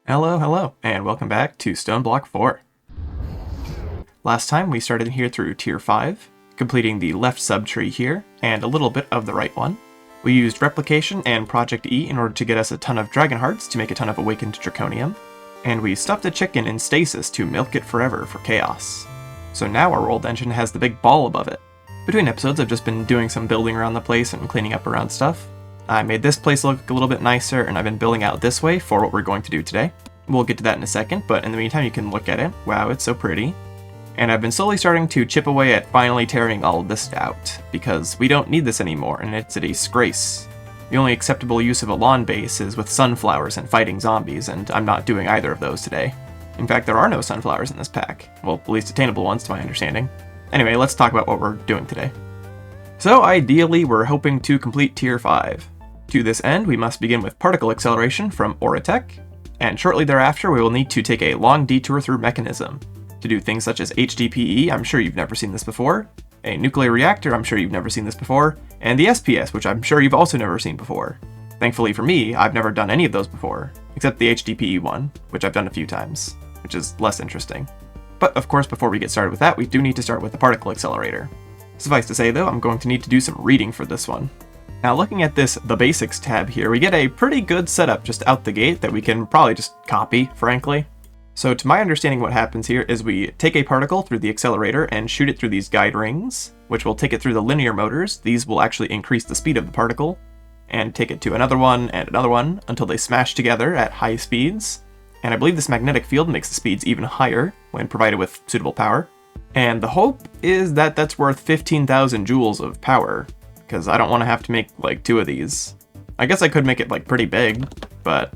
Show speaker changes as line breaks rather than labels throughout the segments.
Hello, and welcome back to StoneBlock 4. Last time we started here through Tier 5, completing the left subtree here, and a little bit of the right one. We used Replication and Project E in order to get us a ton of Dragon Hearts to make a ton of Awakened Draconium, and we stuffed a chicken in stasis to milk it forever for Chaos. So now our world engine has the big ball above it. Between episodes I've just been doing some building around the place and cleaning up around stuff. I made this place look a little bit nicer, and I've been building out this way for what we're going to do today. We'll get to that in a second, but in the meantime you can look at it. Wow, it's so pretty. And I've been slowly starting to chip away at finally tearing all of this out, because we don't need this anymore, and it's a disgrace. The only acceptable use of a lawn base is with sunflowers and fighting zombies, and I'm not doing either of those today. In fact, there are no sunflowers in this pack. Well, at least attainable ones to my understanding. Anyway, let's talk about what we're doing today. So ideally, we're hoping to complete Tier 5. To this end, we must begin with particle acceleration from Oritech, and shortly thereafter we will need to take a long detour through Mekanism to do things such as HDPE, I'm sure you've never seen this before, a nuclear reactor, I'm sure you've never seen this before, and the SPS, which I'm sure you've also never seen before. Thankfully for me, I've never done any of those before, except the HDPE one, which I've done a few times, which is less interesting. But of course, before we get started with that, we do need to start with the particle accelerator. Suffice to say though, I'm going to need to do some reading for this one. Now looking at this The Basics tab here, we get a pretty good setup just out the gate that we can probably just copy, frankly. So to my understanding what happens here is we take a particle through the accelerator and shoot it through these guide rings, which will take it through the linear motors. These will actually increase the speed of the particle, and take it to another one and another one until they smash together at high speeds. And I believe this magnetic field makes the speeds even higher when provided with suitable power. And the hope is that that's worth 15,000 joules of power, because I don't want to have to make like 2 of these. I guess I could make it like pretty big, but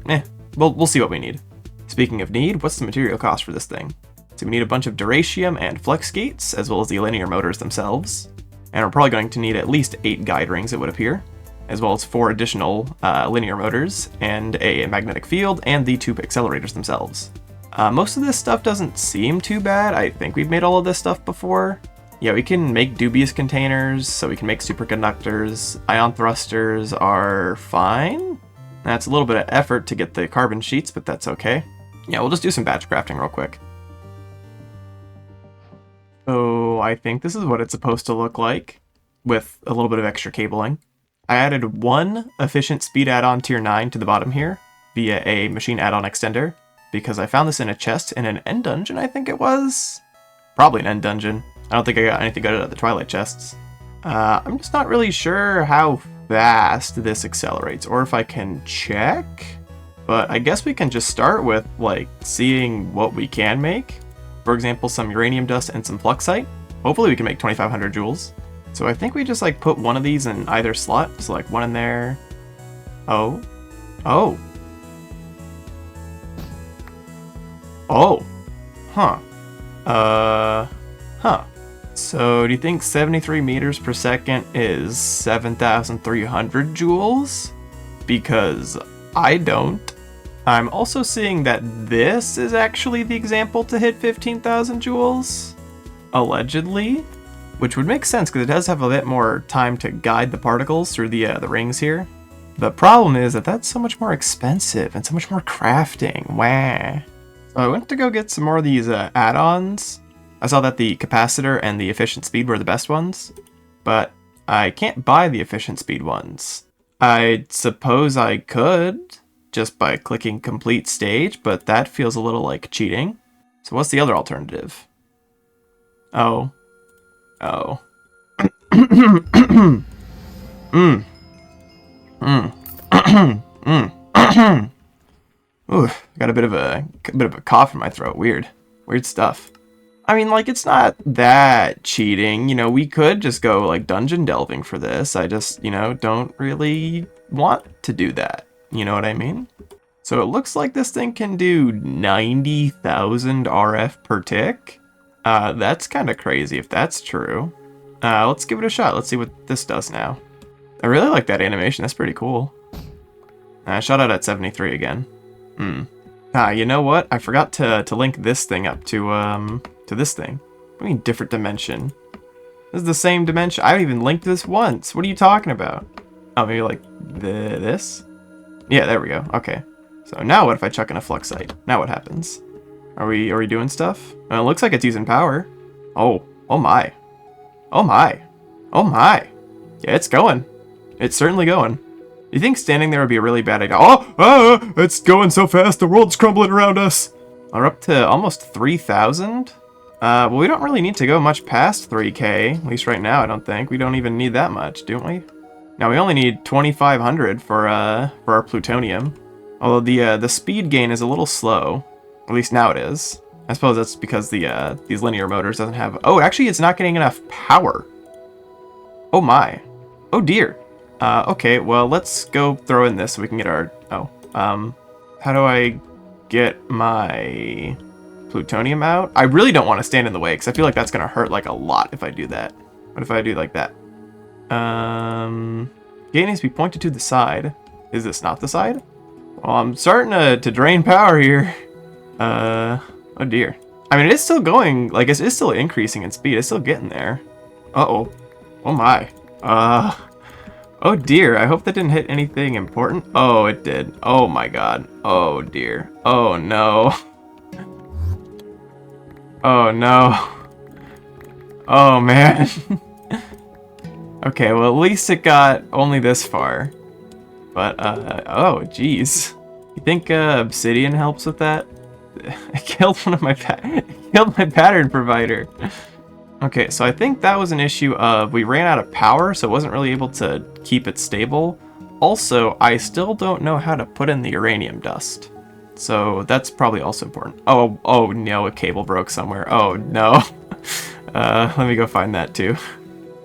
we'll see what we need. Speaking of need, what's the material cost for this thing? So we need a bunch of duratium and flex gates, as well as the linear motors themselves. And we're probably going to need at least 8 guide rings, it would appear, as well as 4 additional linear motors, and a magnetic field, and the 2 accelerators themselves. Most of this stuff doesn't seem too bad. I think we've made all of this stuff before. Yeah, we can make dubious containers, so we can make superconductors. Ion thrusters are fine. That's a little bit of effort to get the carbon sheets, but that's okay. Yeah, we'll just do some batch crafting real quick. So I think this is what it's supposed to look like, with a little bit of extra cabling. I added 1 efficient speed add-on tier 9 to the bottom here, via a machine add-on extender, because I found this in a chest in an end dungeon, I think it was? Probably an end dungeon. I don't think I got anything good out of the Twilight chests. I'm just not really sure how fast this accelerates, or if I can check. But I guess we can just start with, like, seeing what we can make. For example, some uranium dust and some fluxite. Hopefully we can make 2,500 joules. So I think we just, like, put 1 of these in either slot. So, like, 1 in there. Oh. Oh. Oh. Huh. Huh. So, do you think 73 meters per second is 7,300 joules? Because I don't. I'm also seeing that this is actually the example to hit 15,000 joules, allegedly, which would make sense because it does have a bit more time to guide the particles through the rings here. The problem is that that's so much more expensive and so much more crafting. Wah. So I went to go get some more of these add-ons. I saw that the capacitor and the efficient speed were the best ones, but I can't buy the efficient speed ones. I suppose I could, just by clicking complete stage, but that feels a little like cheating. So what's the other alternative? Oh. Oh. Ooh, got a bit of a cough in my throat. Weird stuff. I mean, like, it's not that cheating. You know, we could just go, like, dungeon delving for this. I just, you know, don't really want to do that. You know what I mean? So it looks like this thing can do 90,000 RF per tick. That's kind of crazy if that's true. Let's give it a shot. Let's see what this does now. I really like that animation. That's pretty cool. I shot out at 73 again. You know what? I forgot to link this thing up to this thing. What do you mean different dimension? This is the same dimension. I haven't even linked this once. What are you talking about? Oh, maybe like this? Yeah, there we go. Okay. So now what if I chuck in a fluxite? Now what happens? Are we doing stuff? It looks like it's using power. Oh my. Oh my. Oh my. Yeah, it's going. It's certainly going. You think standing there would be a really bad idea? Oh, it's going so fast, the world's crumbling around us. We're up to almost 3,000. Well, we don't really need to go much past 3K, at least right now, I don't think. We don't even need that much, don't we? Now, we only need 2,500 for our plutonium. Although the speed gain is a little slow. At least now it is. I suppose that's because these linear motors doesn't have... Oh, actually, it's not getting enough power. Oh my. Oh dear. Okay, well, let's go throw in this so we can get our... Oh, how do I get my plutonium out? I really don't want to stand in the way, because I feel like that's going to hurt, like, a lot if I do that. What if I do like that? Gate needs to be pointed to the side. Is this not the side? Well, I'm starting to drain power here. Oh dear. I mean, it is still going, like, it is still increasing in speed. It's still getting there. Uh-oh. Oh my. Oh dear, I hope that didn't hit anything important. Oh, it did. Oh my god. Oh dear. Oh no. Oh no. Oh man. Okay, well at least it got only this far. But, oh geez. You think obsidian helps with that? I killed one of my killed my pattern provider. Okay, so I think that was an issue of we ran out of power, so it wasn't really able to keep it stable. Also, I still don't know how to put in the uranium dust. So that's probably also important. Oh no, a cable broke somewhere. Oh no. Let me go find that too.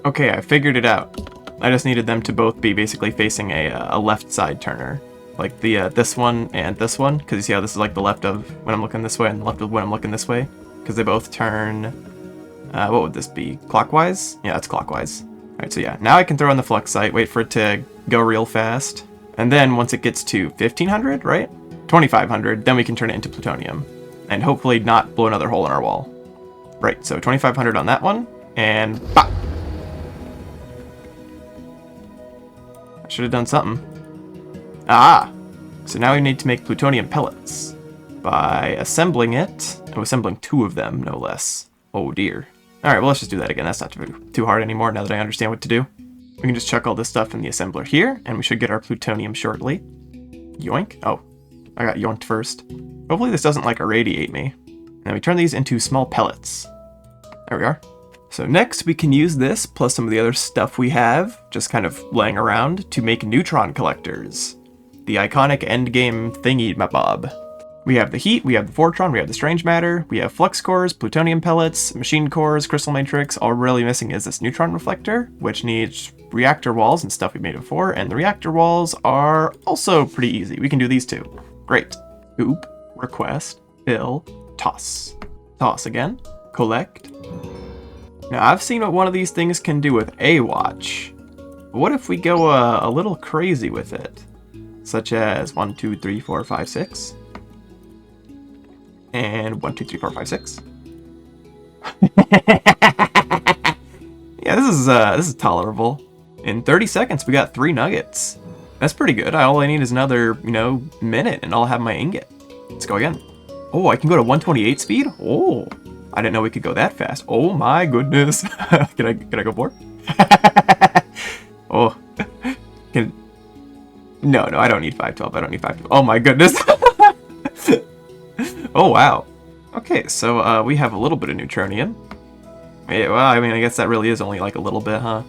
Okay, I figured it out. I just needed them to both be basically facing a left side turner. Like the this one and this one, because you see how this is like the left of when I'm looking this way and the left of when I'm looking this way, because they both turn. What would this be? Clockwise? Yeah, it's clockwise. Alright, so yeah, now I can throw in the fluxite, wait for it to go real fast, and then once it gets to 1,500, right? 2,500, then we can turn it into plutonium, and hopefully not blow another hole in our wall. Right, so 2,500 on that one, and bop! I should have done something. Ah! So now we need to make plutonium pellets by assembling it. Oh, assembling 2 of them, no less. Oh dear. Alright, well let's just do that again. That's not too hard anymore now that I understand what to do. We can just chuck all this stuff in the assembler here, and we should get our plutonium shortly. Yoink. Oh, I got yoinked first. Hopefully this doesn't like irradiate me. Now we turn these into small pellets. There we are. So next we can use this, plus some of the other stuff we have, just kind of laying around, to make neutron collectors. The iconic endgame thingy-mabob. We have the heat, we have the fortron, we have the strange matter, we have flux cores, plutonium pellets, machine cores, crystal matrix. All we're really missing is this neutron reflector, which needs reactor walls and stuff we made before, and the reactor walls are also pretty easy. We can do these too. Great. Oop, request, fill, toss. Toss again, collect. Now I've seen what one of these things can do with a watch. But what if we go a little crazy with it? Such as 1, 2, 3, 4, 5, 6. And 1, 2, 3, 4, 5, 6. Yeah, this is tolerable. In 30 seconds, we got 3 nuggets. That's pretty good. All I need is another, minute, and I'll have my ingot. Let's go again. Oh, I can go to 128 speed? Oh, I didn't know we could go that fast. Oh my goodness. Can I go more? Oh, no, I don't need 512. I don't need 512. Oh my goodness. Oh, wow. Okay, so we have a little bit of neutronium. Yeah, well, I mean, I guess that really is only like a little bit, huh?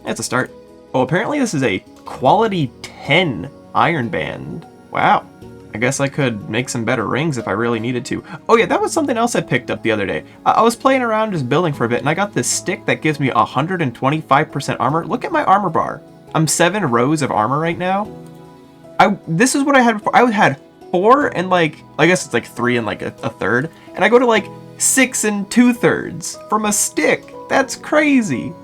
It's a start. Oh, apparently this is a quality 10 iron band. Wow. I guess I could make some better rings if I really needed to. Oh yeah, that was something else I picked up the other day. I was playing around just building for a bit, and I got this stick that gives me 125% armor. Look at my armor bar. I'm 7 rows of armor right now. This is what I had before. I had 4 and like, I guess it's like 3 and like a third, and I go to like 6 and 2/3 from a stick. That's crazy.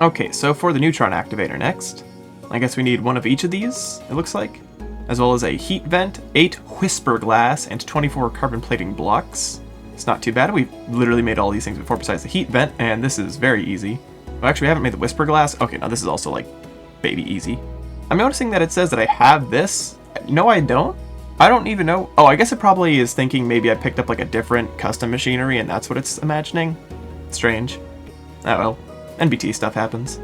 Okay, so for the neutron activator next, I guess we need one of each of these, it looks like, as well as a heat vent, 8 whisper glass, and 24 carbon plating blocks. It's not too bad. We've literally made all these things before besides the heat vent, and this is very easy. Well, actually, we haven't made the whisper glass. Okay, now this is also like baby easy. I'm noticing that it says that I have this. No, I don't. I don't even know. Oh, I guess it probably is thinking maybe I picked up like a different custom machinery and that's what it's imagining. Strange. Oh well, NBT stuff happens.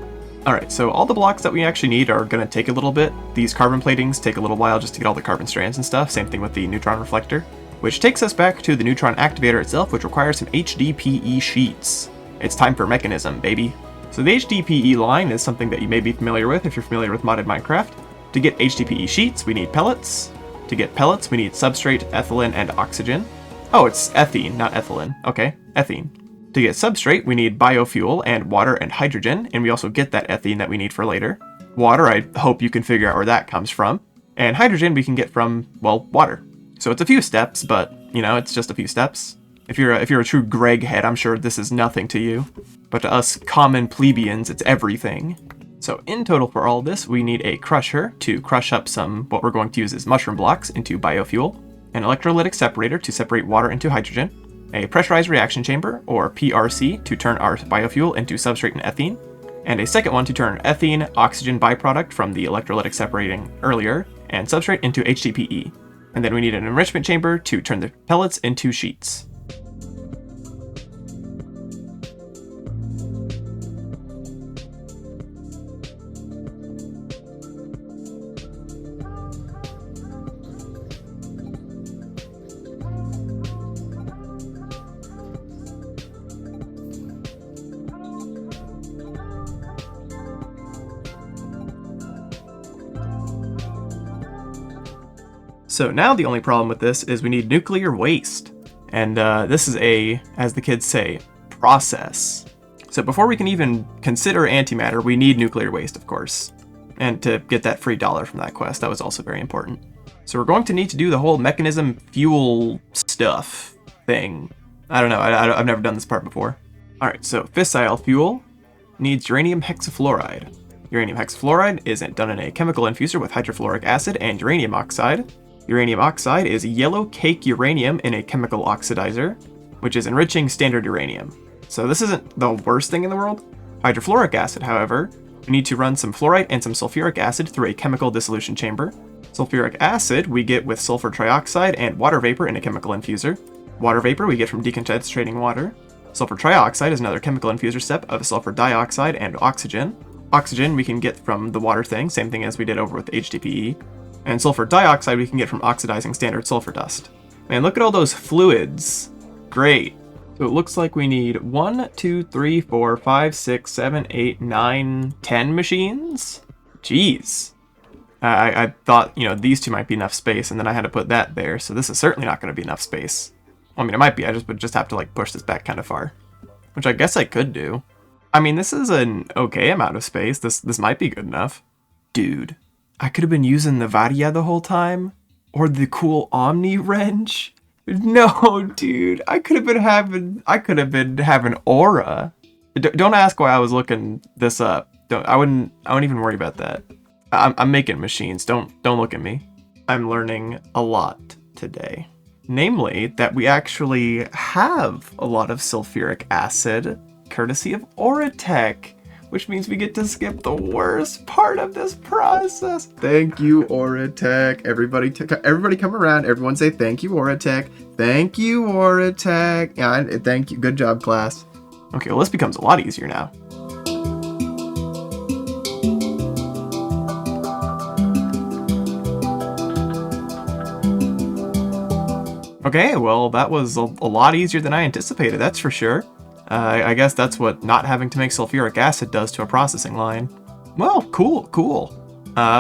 Alright, so all the blocks that we actually need are going to take a little bit. These carbon platings take a little while just to get all the carbon strands and stuff. Same thing with the neutron reflector. Which takes us back to the neutron activator itself, which requires some HDPE sheets. It's time for Mekanism, baby. So the HDPE line is something that you may be familiar with if you're familiar with modded Minecraft. To get HDPE sheets, we need pellets. To get pellets, we need substrate, ethylene, and oxygen. Oh, it's ethene, not ethylene. Okay, ethene. To get substrate, we need biofuel and water and hydrogen, and we also get that ethene that we need for later. Water, I hope you can figure out where that comes from. And hydrogen we can get from, well, water. So it's a few steps, but, you know, it's just a few steps. If you're a true Greg head, I'm sure this is nothing to you. But to us common plebeians, it's everything. So in total for all this, we need a crusher to crush up some, what we're going to use as mushroom blocks into biofuel, an electrolytic separator to separate water into hydrogen, a pressurized reaction chamber, or PRC, to turn our biofuel into substrate and ethene, and a second one to turn ethene, oxygen byproduct from the electrolytic separating earlier, and substrate into HDPE. And then we need an enrichment chamber to turn the pellets into sheets. So now the only problem with this is we need nuclear waste. And this is a, as the kids say, process. So before we can even consider antimatter, we need nuclear waste, of course. And to get that free $1 from that quest, that was also very important. So we're going to need to do the whole Mekanism fuel stuff thing. I don't know, I've never done this part before. Alright, so fissile fuel needs uranium hexafluoride. Uranium hexafluoride is done in a chemical infuser with hydrofluoric acid and uranium oxide. Uranium oxide is yellow cake uranium in a chemical oxidizer, which is enriching standard uranium. So this isn't the worst thing in the world. Hydrofluoric acid, however, we need to run some fluorite and some sulfuric acid through a chemical dissolution chamber. Sulfuric acid we get with sulfur trioxide and water vapor in a chemical infuser. Water vapor we get from deconcentrating water. Sulfur trioxide is another chemical infuser step of sulfur dioxide and oxygen. Oxygen we can get from the water thing, same thing as we did over with HDPE. And sulfur dioxide we can get from oxidizing standard sulfur dust. Man, look at all those fluids. Great. So it looks like we need 1, 2, 3, 4, 5, 6, 7, 8, 9, 10 machines? Jeez. I thought, you know, these two might be enough space, and then I had to put that there, so this is certainly not going to be enough space. I mean, it might be, I would just have to, like, push this back kind of far. Which I guess I could do. I mean, this is an okay amount of space. This might be good enough. Dude. I could have been using the Varia the whole time, or the cool Omni wrench. No, dude, I could have been having Aura. Don't ask why I was looking this up. I wouldn't even worry about that. I'm making machines. Don't look at me. I'm learning a lot today. Namely, that we actually have a lot of sulfuric acid, courtesy of Oritech. Which means we get to skip the worst part of this process. Thank you, Oritech. Everybody come around. Everyone say thank you, Oritech. Thank you, Oritech. Yeah, thank you. Good job, class. Okay, well, this becomes a lot easier now. Okay, well, that was a lot easier than I anticipated, that's for sure. I guess that's what not having to make sulfuric acid does to a processing line. Well, cool.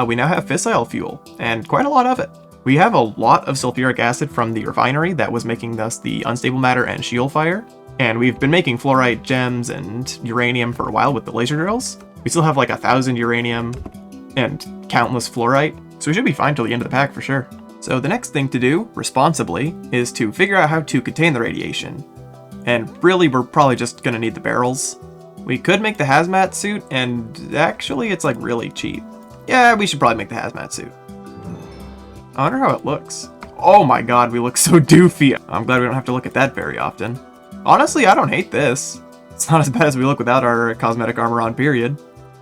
We now have fissile fuel, and quite a lot of it. We have a lot of sulfuric acid from the refinery that was making us the unstable matter and shield fire, and we've been making fluorite gems and uranium for a while with the laser drills. We still have like 1,000 uranium and countless fluorite, so we should be fine till the end of the pack for sure. So the next thing to do, responsibly, is to figure out how to contain the radiation. And really, we're probably just gonna need the barrels. We could make the hazmat suit, and actually it's like really cheap. Yeah, we should probably make the hazmat suit. I wonder how it looks. Oh my god, we look so doofy. I'm glad we don't have to look at that very often. Honestly, I don't hate this. It's not as bad as we look without our cosmetic armor on, period.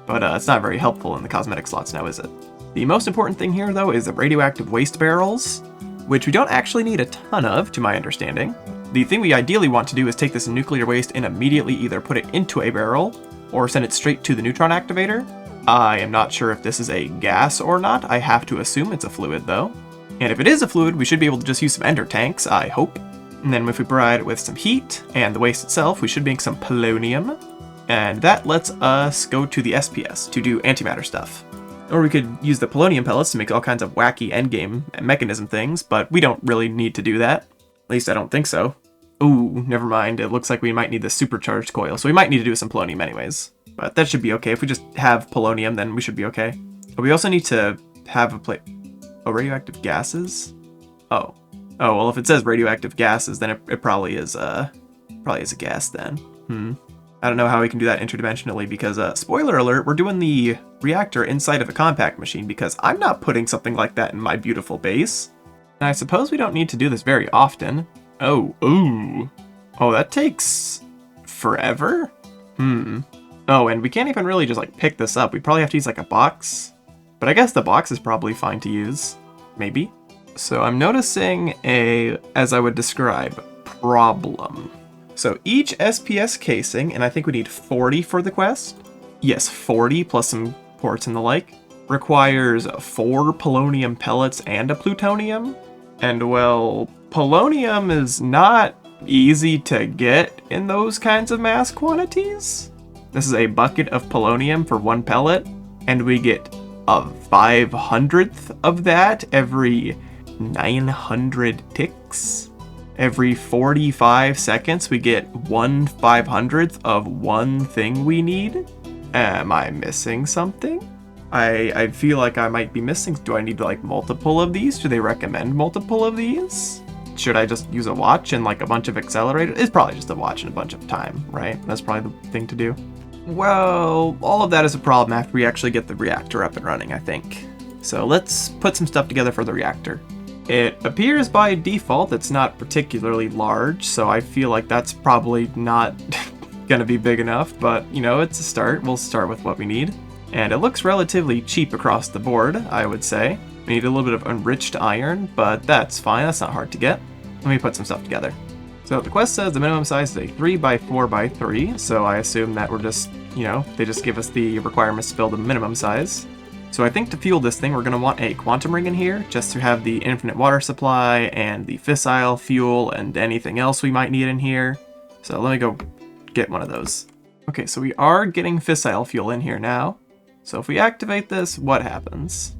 But it's not very helpful in the cosmetic slots now, is it? The most important thing here, though, is the radioactive waste barrels. which we don't actually need a ton of, to my understanding. The thing we ideally want to do is take this nuclear waste and immediately either put it into a barrel or send it straight to the Neutron activator. I am not sure if this is a gas or not. I have to assume it's a fluid though. And if it is a fluid, we should be able to just use some ender tanks, I hope. And then if we provide it with some heat and the waste itself, we should make some polonium. And that lets us go to the SPS to do antimatter stuff. Or we could use the polonium pellets to make all kinds of wacky endgame and mechanism things, but we don't really need to do that. At least I don't think so. Ooh, never mind. It looks like we might need the supercharged coil, so we might need to do some polonium anyways. But that should be okay. If we just have polonium, then we should be okay. But we also need to have a plate. Oh, radioactive gases? Oh. Oh, well, if it says radioactive gases, then it probably is a gas then. I don't know how we can do that interdimensionally because, spoiler alert, we're doing the reactor inside of a compact machine because I'm not putting something like that in my beautiful base. And I suppose we don't need to do this very often. Oh, ooh. Oh, that takes forever? Oh, and we can't even really just, like, pick this up. We probably have to use, like, a box. But I guess the box is probably fine to use. Maybe. So I'm noticing as I would describe, problem. So each SPS casing, and I think we need 40 for the quest. Yes, 40 plus some ports and the like. Requires 4 polonium pellets and a plutonium. And well, polonium is not easy to get in those kinds of mass quantities. This is a bucket of polonium for 1 pellet, and we get a 500th of that every 900 ticks. Every 45 seconds, we get 1/500th of one thing we need. Am I missing something? I feel like I might be missing. Do I need like multiple of these? Do they recommend multiple of these? Should I just use a watch and like a bunch of accelerators? It's probably just a watch and a bunch of time, right? That's probably the thing to do. Well, all of that is a problem after we actually get the reactor up and running, I think. So let's put some stuff together for the reactor. It appears by default it's not particularly large, so I feel like that's probably not gonna be big enough, but you know, it's a start. We'll start with what we need. And it looks relatively cheap across the board, I would say. We need a little bit of enriched iron, but that's fine, that's not hard to get. Let me put some stuff together. So the quest says the minimum size is a 3x4x3, so I assume that we're just, you know, they just give us the requirements to build a minimum size. So I think to fuel this thing, we're going to want a quantum ring in here, just to have the infinite water supply and the fissile fuel and anything else we might need in here. So let me go get one of those. Okay, so we are getting fissile fuel in here now. So if we activate this, what happens?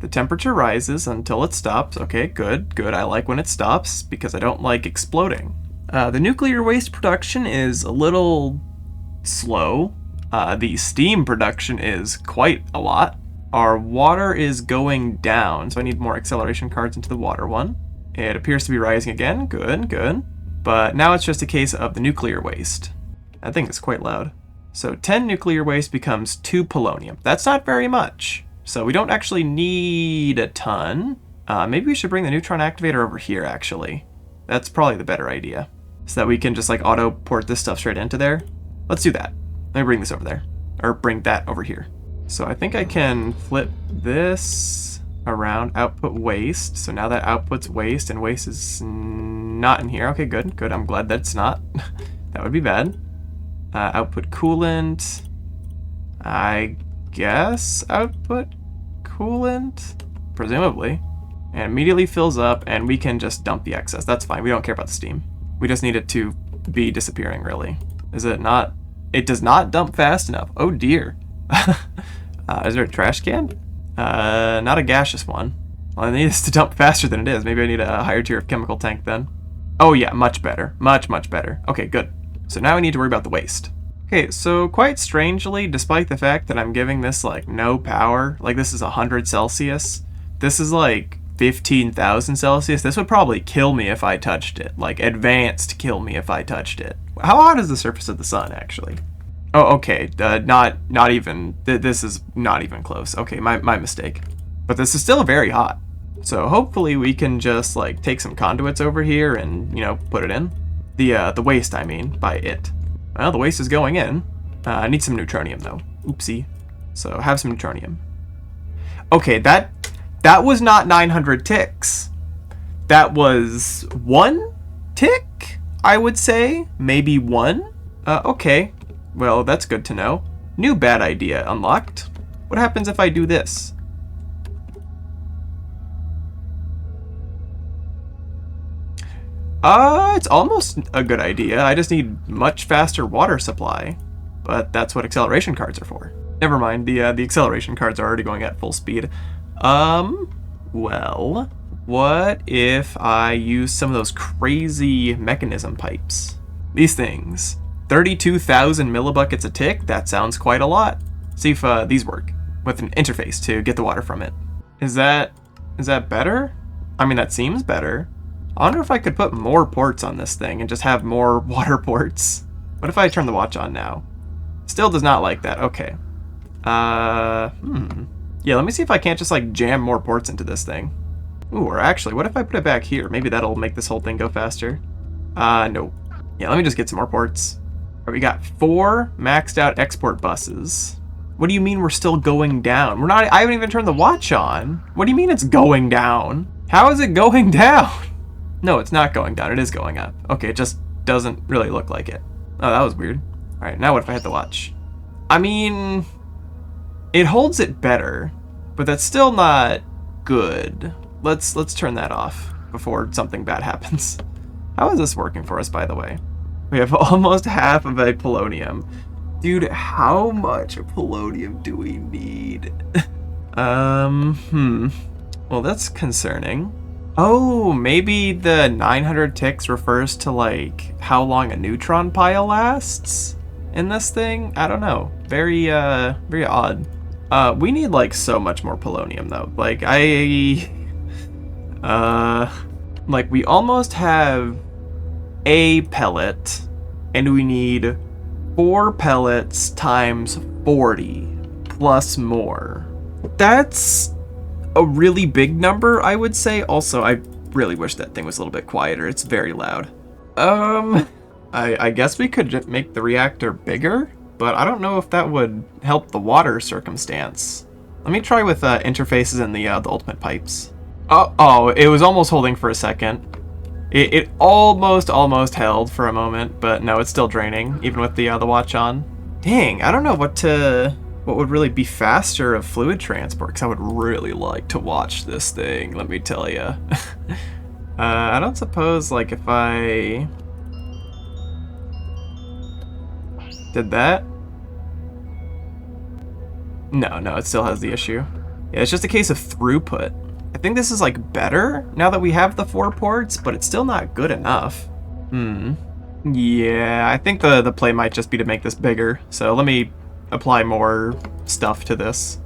The temperature rises until it stops. Okay, good, good. I like when it stops because I don't like exploding. The nuclear waste production is a little slow. The steam production is quite a lot. Our water is going down, so I need more acceleration cards into the water one. It appears to be rising again. Good, good. But now it's just a case of the nuclear waste. That thing is quite loud. So 10 nuclear waste becomes 2 polonium. That's not very much. So we don't actually need a ton. Maybe we should bring the Neutron activator over here, actually. That's probably the better idea. So that we can just like auto port this stuff straight into there. Let's do that. Let me bring this over there. Or bring that over here. So I think I can flip this around, output waste. So now that outputs waste, and waste is not in here. Okay, good, good. I'm glad that it's not. That would be bad. Output coolant. I guess output coolant? Presumably. And immediately fills up, and we can just dump the excess. That's fine. We don't care about the steam. We just need it to be disappearing, really. Is it not? It does not dump fast enough. Oh dear. Is there a trash can? Not a gaseous one. Well, I need this to dump faster than it is. Maybe I need a higher tier of chemical tank then. Oh yeah, much better. Much, much better. Okay, good. So now we need to worry about the waste. Okay, so quite strangely, despite the fact that I'm giving this like no power, like this is 100 Celsius, this is like 15,000 Celsius. This would probably kill me if I touched it. Like advanced kill me if I touched it. How hot is the surface of the sun actually? Oh, okay, not even, this is not even close. Okay, my mistake. But this is still very hot. So hopefully we can just like take some conduits over here and, you know, put it in. The waste, I mean, by it. Well, the waste is going in. I need some neutronium though. Oopsie. So have some neutronium. Okay, that That was not 900 ticks. That was 1 tick, I would say. Maybe 1? Okay. Well, that's good to know. New bad idea unlocked. What happens if I do this? It's almost a good idea. I just need much faster water supply. But that's what acceleration cards are for. Never mind, the acceleration cards are already going at full speed. Well, what if I use some of those crazy Mekanism pipes? These things. 32,000 millibuckets a tick? That sounds quite a lot. See if these work with an interface to get the water from it. Is that better? I mean, that seems better. I wonder if I could put more ports on this thing and just have more water ports. What if I turn the watch on now? Still does not like that. Okay. Yeah, let me see if I can't just like jam more ports into this thing. Ooh, or actually, what if I put it back here? Maybe that'll make this whole thing go faster. No. Yeah, let me just get some more ports. All right, we got 4 maxed out export buses. What do you mean we're still going down? I haven't even turned the watch on. What do you mean it's going down? How is it going down? No, it's not going down. It is going up. Okay, it just doesn't really look like it. Oh, that was weird. All right, now what if I hit the watch? I mean, it holds it better, but that's still not good. Let's turn that off before something bad happens. How is this working for us, by the way? We have almost half of a polonium. Dude, how much polonium do we need? Well, that's concerning. Oh, maybe the 900 ticks refers to, like, how long a neutron pile lasts in this thing? I don't know. Very odd. We need, like, so much more polonium, though. Like, like, we almost have a pellet, and we need 4 pellets times 40 plus more. That's a really big number, I would say. Also, I really wish that thing was a little bit quieter. It's very loud. I guess we could make the reactor bigger, but I don't know if that would help the water circumstance. Let me try with interfaces in the ultimate pipes. Oh, it was almost holding for a second. It almost held for a moment, but no, it's still draining, even with the watch on. Dang, I don't know what would really be faster of fluid transport, because I would really like to watch this thing, let me tell you. I don't suppose, like, if I did that? No, it still has the issue. Yeah, it's just a case of throughput. I think this is, like, better now that we have the 4 ports, but it's still not good enough. Yeah, I think the play might just be to make this bigger, so let me apply more stuff to this.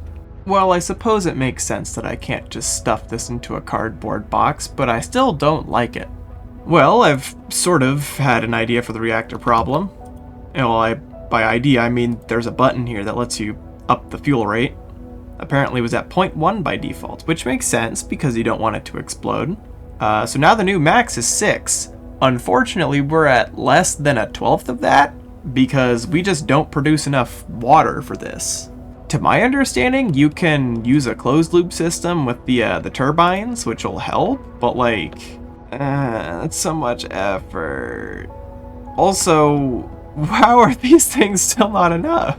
Well, I suppose it makes sense that I can't just stuff this into a cardboard box, but I still don't like it. Well, I've sort of had an idea for the reactor problem. Well, by idea, I mean there's a button here that lets you up the fuel rate. Apparently it was at 0.1 by default, which makes sense because you don't want it to explode. So now the new max is 6. Unfortunately, we're at less than a 1/12 of that because we just don't produce enough water for this. To my understanding, you can use a closed loop system with the turbines, which will help, but like, that's so much effort. Also, how are these things still not enough?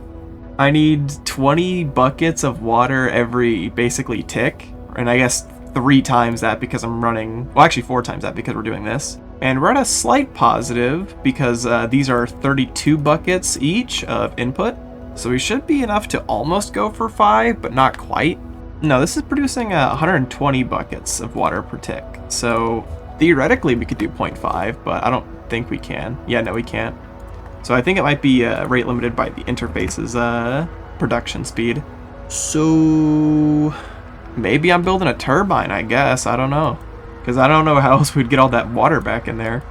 I need 20 buckets of water every basically tick, and I guess 3 times that because I'm running, well actually 4 times that because we're doing this. And we're at a slight positive because these are 32 buckets each of input. So we should be enough to almost go for 5, but not quite. No, this is producing 120 buckets of water per tick. So theoretically we could do 0.5, but I don't think we can. Yeah, no, we can't. So I think it might be rate limited by the interface's production speed. So maybe I'm building a turbine, I guess. I don't know. Because I don't know how else we'd get all that water back in there.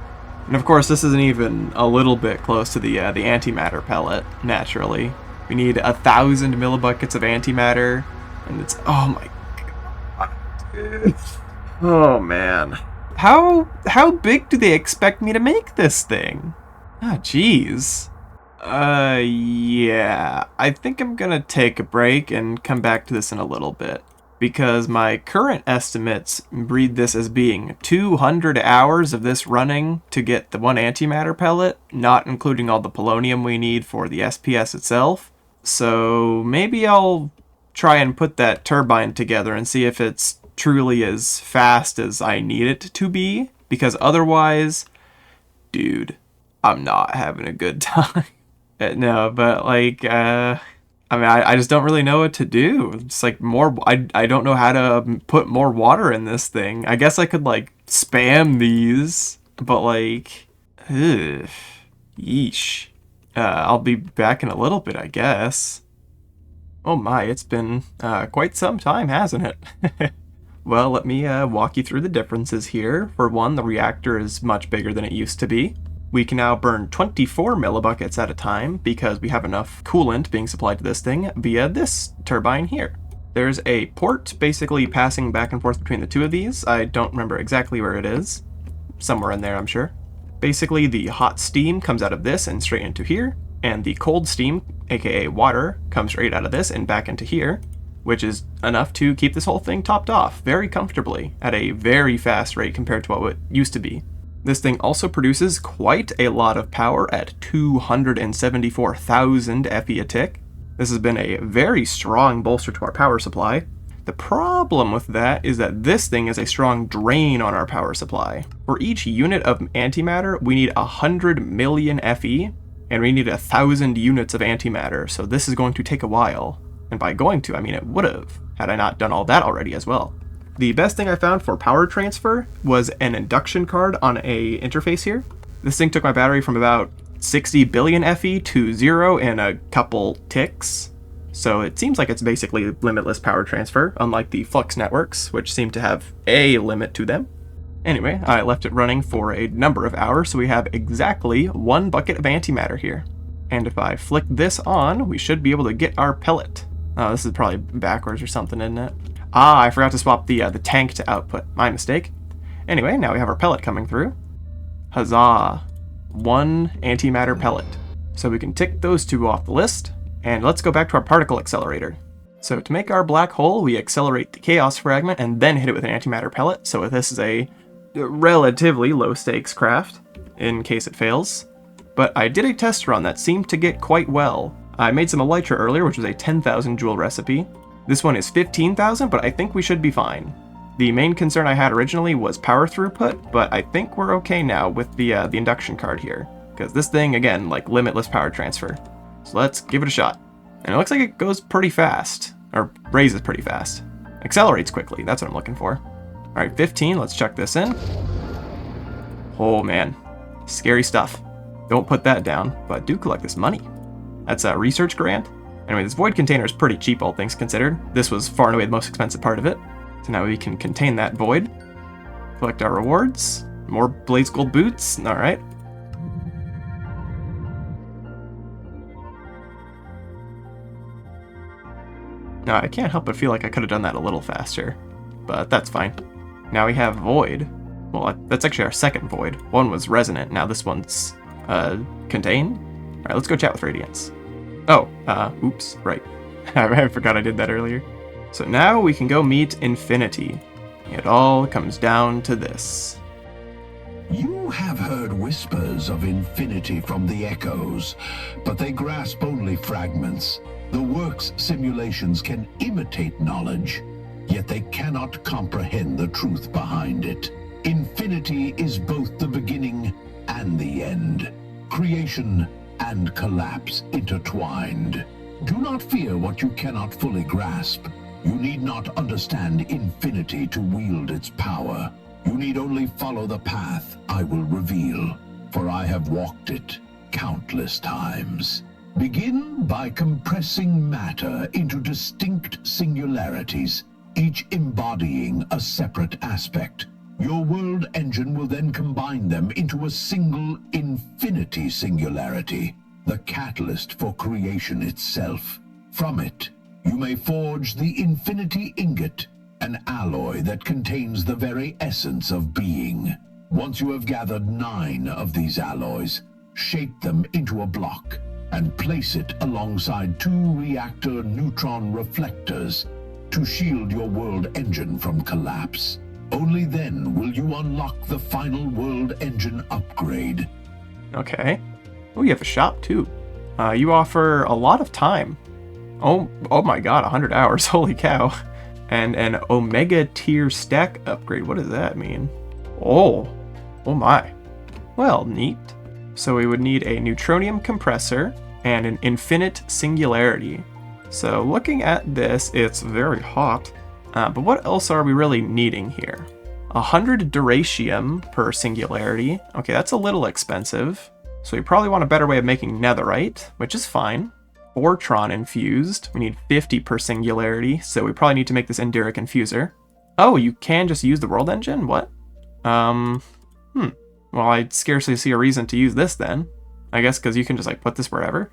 And of course, this isn't even a little bit close to the antimatter pellet, naturally. We need 1,000 millibuckets of antimatter, and it's, oh my god, dude. Oh man. How big do they expect me to make this thing? Ah, jeez. Yeah, I think I'm gonna take a break and come back to this in a little bit. because my current estimates read this as being 200 hours of this running to get the one antimatter pellet, not including all the polonium we need for the SPS itself. So maybe I'll try and put that turbine together and see if it's truly as fast as I need it to be, because otherwise, dude, I'm not having a good time. No, but like, I mean, I just don't really know what to do. It's like I don't know how to put more water in this thing. I guess I could like spam these, but like, ugh, yeesh. I'll be back in a little bit, I guess. Oh my, it's been quite some time, hasn't it? Well, let me walk you through the differences here. For one, the reactor is much bigger than it used to be. We can now burn 24 millibuckets at a time because we have enough coolant being supplied to this thing via this turbine here. There's a port basically passing back and forth between the two of these. I don't remember exactly where it is. Somewhere in there, I'm sure. Basically, the hot steam comes out of this and straight into here, and the cold steam, aka water, comes straight out of this and back into here, which is enough to keep this whole thing topped off very comfortably at a very fast rate compared to what it used to be. This thing also produces quite a lot of power at 274,000 FE a tick. This has been a very strong bolster to our power supply. The problem with that is that this thing is a strong drain on our power supply. For each unit of antimatter, we need 100 million FE, and we need 1,000 units of antimatter, so this is going to take a while. And by going to, I mean it would've, had I not done all that already as well. The best thing I found for power transfer was an induction card on a interface here. This thing took my battery from about 60 billion FE to 0 in a couple ticks. So it seems like it's basically limitless power transfer, unlike the flux networks, which seem to have a limit to them. Anyway, I left it running for a number of hours, so we have exactly 1 bucket of antimatter here. And if I flick this on, we should be able to get our pellet. Oh, this is probably backwards or something, isn't it? Ah, I forgot to swap the tank to output. My mistake. Anyway, now we have our pellet coming through. Huzzah! 1 antimatter pellet. So we can tick those 2 off the list, and let's go back to our particle accelerator. So to make our black hole, we accelerate the chaos fragment and then hit it with an antimatter pellet, so this is a relatively low-stakes craft, in case it fails. But I did a test run that seemed to get quite well. I made some elytra earlier, which was a 10,000 joule recipe. This one is 15,000, but I think we should be fine. The main concern I had originally was power throughput, but I think we're okay now with the induction card here. Because this thing, again, like limitless power transfer. So let's give it a shot. And it looks like it goes pretty fast. Or raises pretty fast. Accelerates quickly, that's what I'm looking for. Alright, 15, let's check this in. Oh man, scary stuff. Don't put that down, but do collect this money. That's a research grant. Anyway, this void container is pretty cheap, all things considered. This was far and away the most expensive part of it. So now we can contain that void. Collect our rewards. More blaze gold boots. Alright. Now, I can't help but feel like I could have done that a little faster. But that's fine. Now we have void. Well, that's actually our second void. One was resonant, now this one's, contain? Alright, let's go chat with Radiance. Oh, oops, right. I forgot I did that earlier. So now we can go meet Infinity. It all comes down to this.
You have heard whispers of infinity from the echoes, but they grasp only fragments. The work's simulations can imitate knowledge, yet they cannot comprehend the truth behind it. Infinity is both the beginning and the end. Creation and collapse intertwined. Do not fear what you cannot fully grasp. You need not understand infinity to wield its power. You need only follow the path I will reveal, for I have walked it countless times. Begin by compressing matter into distinct singularities, each embodying a separate aspect. Your world engine will then combine them into a single infinity singularity, the catalyst for creation itself. From it, you may forge the infinity ingot, an alloy that contains the very essence of being. Once you have gathered 9 of these alloys, shape them into a block and place it alongside 2 reactor neutron reflectors to shield your world engine from collapse. Only then will you unlock the final world engine upgrade.
Okay. Oh, you have a shop too. You offer a lot of time. Oh my god, 100 hours, holy cow. And an Omega tier stack upgrade, what does that mean? Oh my. Well, neat. So we would need a neutronium compressor and an infinite singularity. So looking at this, it's very hot. But what else are we really needing here? 100 duratium per singularity. Okay, that's a little expensive. So we probably want a better way of making netherite, which is fine. Neutron infused. We need 50 per singularity, so we probably need to make this Enduric infuser. Oh, you can just use the world engine? What? Well, I scarcely see a reason to use this then. I guess because you can just like put this wherever.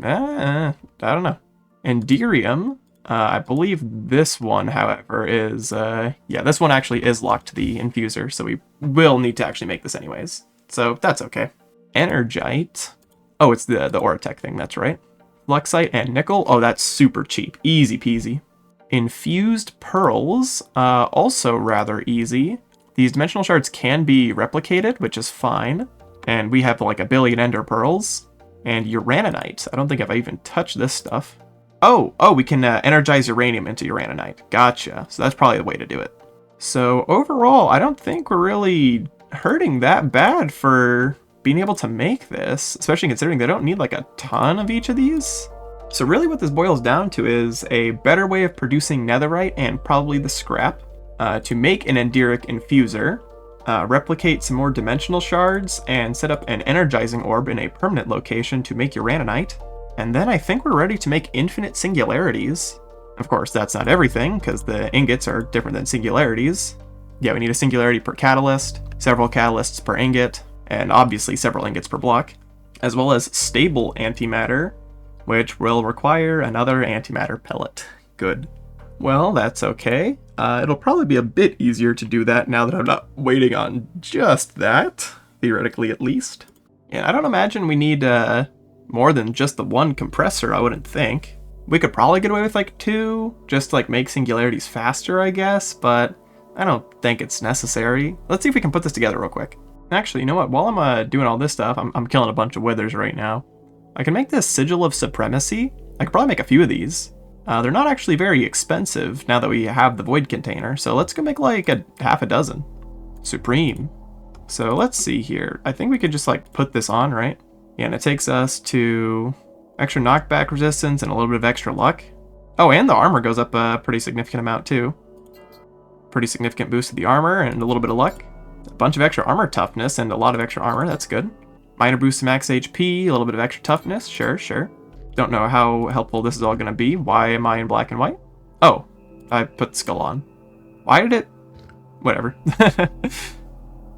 I don't know. Endurium. I believe this one, however, is, yeah, this one actually is locked to the infuser, so we will need to actually make this anyways. So that's okay. Energite. Oh, it's the Oritech thing, that's right. Fluxite and nickel. Oh, that's super cheap. Easy peasy. Infused pearls. Also rather easy. These dimensional shards can be replicated, which is fine. And we have like 1 billion ender pearls. And uraninite. I don't think I've even touched this stuff. Oh, we can energize uranium into uraninite. Gotcha. So that's probably the way to do it. So overall, I don't think we're really hurting that bad for being able to make this, especially considering they don't need like a ton of each of these. So really what this boils down to is a better way of producing netherite and probably the scrap to make an Enduric infuser, replicate some more dimensional shards, and set up an energizing orb in a permanent location to make uraninite. And then I think we're ready to make infinite singularities. Of course, that's not everything, because the ingots are different than singularities. Yeah, we need a singularity per catalyst, several catalysts per ingot, and obviously several ingots per block, as well as stable antimatter, which will require another antimatter pellet. Good. Well, that's okay. It'll probably be a bit easier to do that now that I'm not waiting on just that, theoretically at least. And I don't imagine we need more than just the one compressor, I wouldn't think. We could probably get away with like 2, just to like make singularities faster, I guess, but I don't think it's necessary. Let's see if we can put this together real quick. Actually, you know what? While I'm doing all this stuff, I'm killing a bunch of withers right now. I can make this Sigil of Supremacy. I could probably make a few of these. They're not actually very expensive now that we have the void container, so let's go make like half a dozen. Supreme. So let's see here. I think we could just like put this on, right? Yeah, and it takes us to extra knockback resistance and a little bit of extra luck. Oh, and the armor goes up a pretty significant amount too. Pretty significant boost to the armor and a little bit of luck. A bunch of extra armor toughness and a lot of extra armor, that's good. Minor boost to max HP, a little bit of extra toughness, sure. Don't know how helpful this is all gonna be. Why am I in black and white? Oh, I put the skull on. Why did it? Whatever.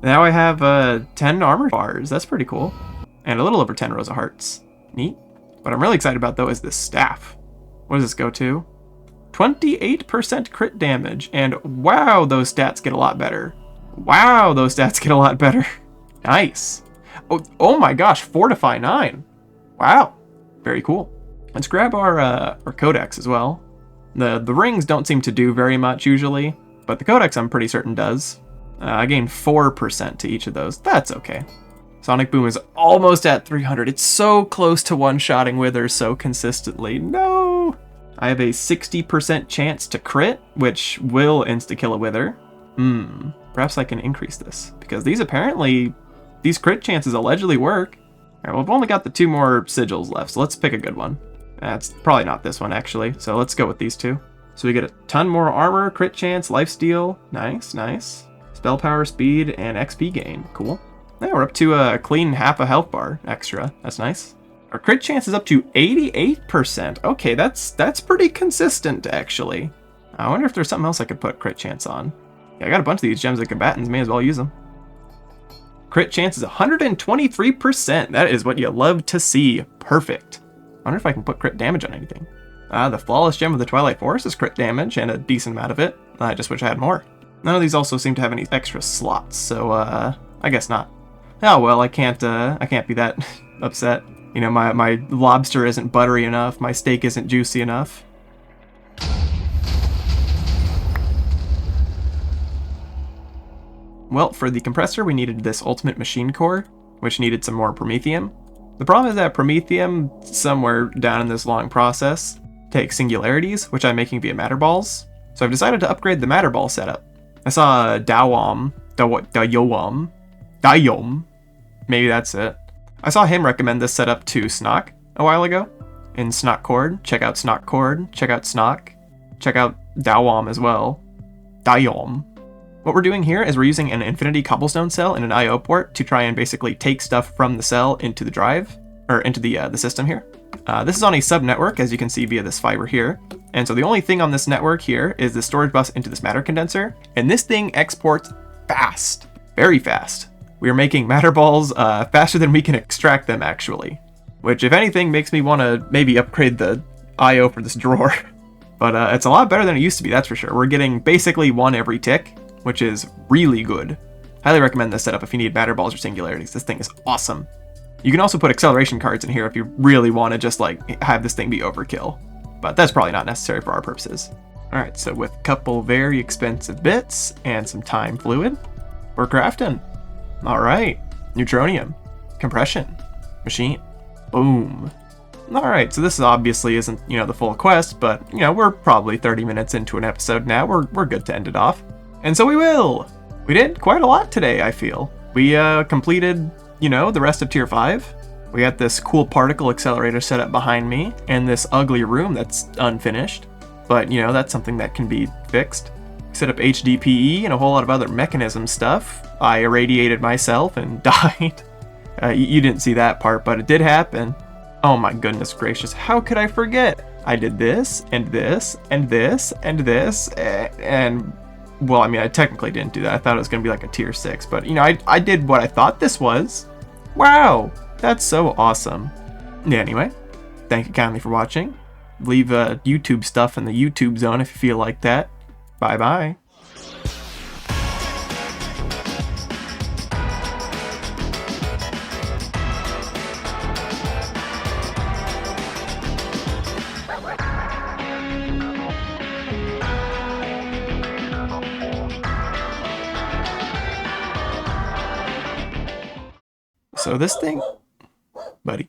Now I have 10 armor bars, that's pretty cool. And a little over 10 rows of hearts. Neat. What I'm really excited about though is this staff. What does this go to? 28% crit damage, and wow, those stats get a lot better. Wow, those stats get a lot better. Nice. Oh my gosh, Fortify 9. Wow, very cool. Let's grab our codex as well. The rings don't seem to do very much usually, but the codex I'm pretty certain does. I gain 4% to each of those. That's okay. Sonic Boom is almost at 300. It's so close to one-shotting withers so consistently. No! I have a 60% chance to crit, which will insta-kill a wither. Perhaps I can increase this, because these crit chances allegedly work. Alright, well, I've only got the 2 more sigils left, so let's pick a good one. That's probably not this one, actually, so let's go with these 2. So we get a ton more armor, crit chance, lifesteal. Nice. Spell power, speed, and XP gain. Cool. Yeah, we're up to a clean half a health bar extra. That's nice. Our crit chance is up to 88%. Okay, that's pretty consistent, actually. I wonder if there's something else I could put crit chance on. Yeah, I got a bunch of these gems of combatants. May as well use them. Crit chance is 123%. That is what you love to see. Perfect. I wonder if I can put crit damage on anything. The Flawless Gem of the Twilight Forest is crit damage, and a decent amount of it. I just wish I had more. None of these also seem to have any extra slots, so I guess not. Oh well, I can't be that upset. You know, my lobster isn't buttery enough, my steak isn't juicy enough. Well, for the compressor, we needed this ultimate machine core, which needed some more promethium. The problem is that promethium, somewhere down in this long process, takes singularities, which I'm making via matter balls. So I've decided to upgrade the matter ball setup. I saw Dayom, maybe that's it. I saw him recommend this setup to Snock a while ago. In Snock Cord, check out Snock Cord, check out Snock, check out Dayom as well. Dayom. What we're doing here is we're using an infinity cobblestone cell in an I/O port to try and basically take stuff from the cell into the drive, or into the system here. This is on a sub-network, as you can see via this fiber here. And so the only thing on this network here is the storage bus into this matter condenser, and this thing exports fast, very fast. We are making matter balls faster than we can extract them, actually. Which, if anything, makes me want to maybe upgrade the I/O for this drawer. But it's a lot better than it used to be, that's for sure. We're getting basically one every tick, which is really good. Highly recommend this setup if you need matter balls or singularities. This thing is awesome. You can also put acceleration cards in here if you really want to just like have this thing be overkill. But that's probably not necessary for our purposes. Alright, so with a couple very expensive bits and some time fluid, we're crafting. Alright, neutronium, compression, machine, boom. Alright, so this obviously isn't, the full quest, but, we're probably 30 minutes into an episode now. We're good to end it off. And so we will! We did quite a lot today, I feel. We completed, the rest of Tier 5. We got this cool particle accelerator set up behind me, and this ugly room that's unfinished. But, that's something that can be fixed. Set up HDPE and a whole lot of other Mekanism stuff. I irradiated myself and died. You didn't see that part, but it did happen. Oh my goodness gracious, how could I forget? I did this, and this, and this, and this, and well, I mean, I technically didn't do that. I thought it was going to be like a tier 6, but, I did what I thought this was. Wow, that's so awesome. Yeah, anyway, thank you kindly for watching. Leave YouTube stuff in the YouTube zone if you feel like that. Bye-bye. So this thing, buddy.